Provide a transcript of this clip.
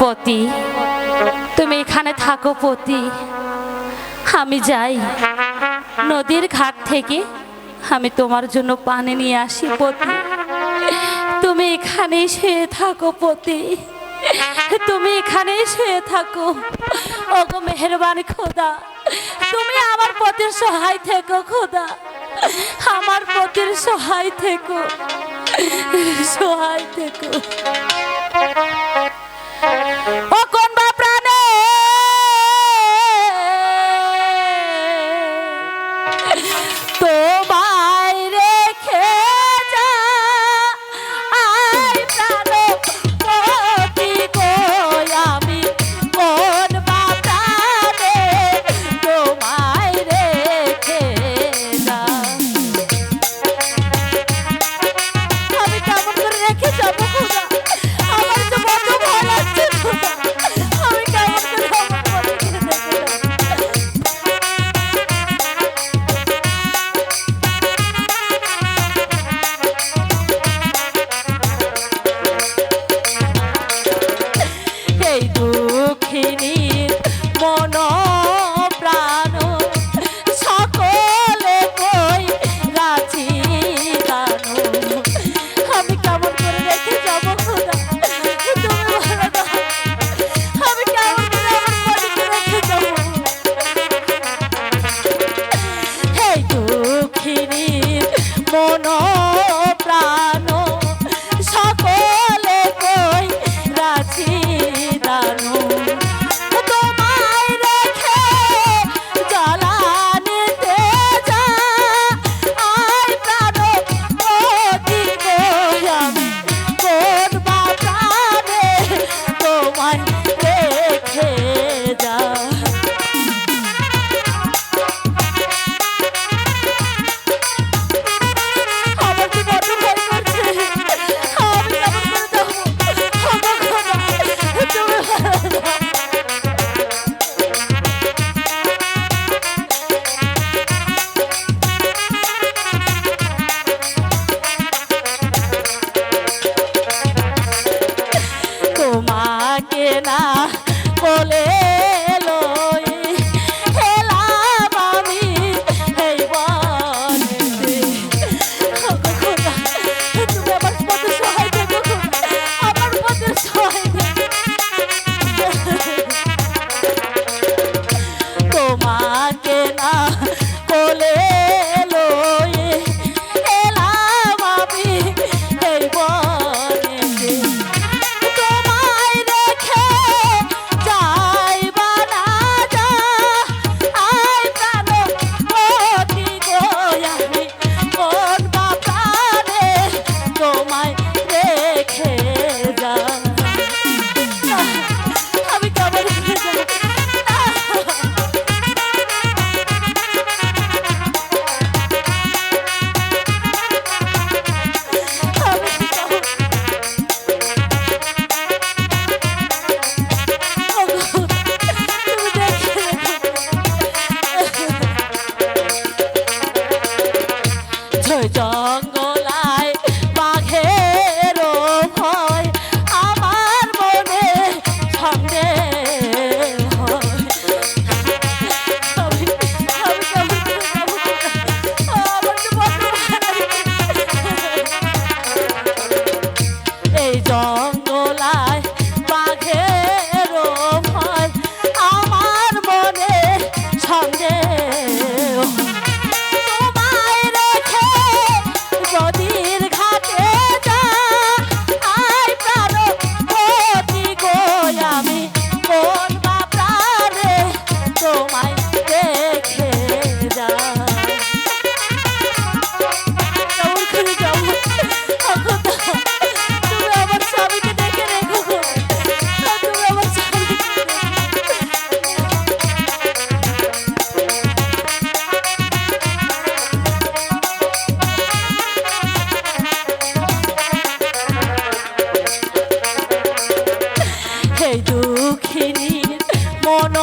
পতি, তুমি এখানে থাকো পতি। আমি যাই নদীর ঘাট থেকে, আমি তোমার জন্য পানি নিয়ে আসি পতি। তুমি এখানেই শুয়ে থাকো পতি, তুমি এখানেই শুয়ে থাকো। ওগো মেহেরবান খোদা, তুমি আমার পতির সহায় থেকো খোদা, আমার পতির সহায় থেকো, সহায় থেকো। ও কোন বা প্রাণে তোমায় রেখে যা, আয় প্রাণ পতি গো, আমি কোন বা প্রাণে তোমায় রেখে যা। আমি কেমন করে রেখে যাবো খোদা, আমার তো বড় ভয় লাগছে খোদা, আমি কেমন করে আমার পতিকে রেখে যাবো। এই দুঃখিনীর মন প্রাণ সকলে কই রাজি জানো, আমি কেমন করে রেখে যাবো খোদা, তুমি বলো না, আমি কেমন করে আমার পতিকে রেখে যাবো। এই দুঃখিনীর মন প্রাণ সকলে কই রাজি জানো, তোমায় রেখে জ্বালানিতে যা, আয় প্রাণ পতি গো, আমি কোন বা প্রাণে তোমায় রেখে যা। আমার কি বড় ভয় করছে, আমি কেমন করে যাবো, আমার খোদা, তুমি বলো না। তোমাকে না বলে লই এলাম আমি এই বনেতে, ওগো খোদা, তুমি আমার পথে সহায় থেকো খোদা, আমার পথে সহায় থেকো। তোমাকে না বলে লই এলাম আমি এই বনেতে, তোমায় রেখে যাইবা না যা, আয় প্রাণ পতি গো, আমি কোন বা প্রাণে তোমায় রেখে যা। আমি কেমন করে যাবো, আমি কেমন, ওগো, তুমি দেখে রেখো। ঝই জঙ্গলায় বাঘের ভয় আমার মনে সন্দেহ হয়। আমি কেমন করে যাবো খোদা, আমার তো বড্ড ভয় লাগছে। এই জঙ্গলায় বাঘের ভয় আমার মনে সন্দেহ, তোমায় রেখে নদীর ঘাটে যা, আয় প্রাণ পতি গো, আমি কোন বা প্রাণে তোমায় রেখে যা। কেমন করে যাবো, ও খোদা, তুমি আমার স্বামীকে দেখে রেখো গো, তুমি আমার স্বামীকে এই দুঃখিনীর মন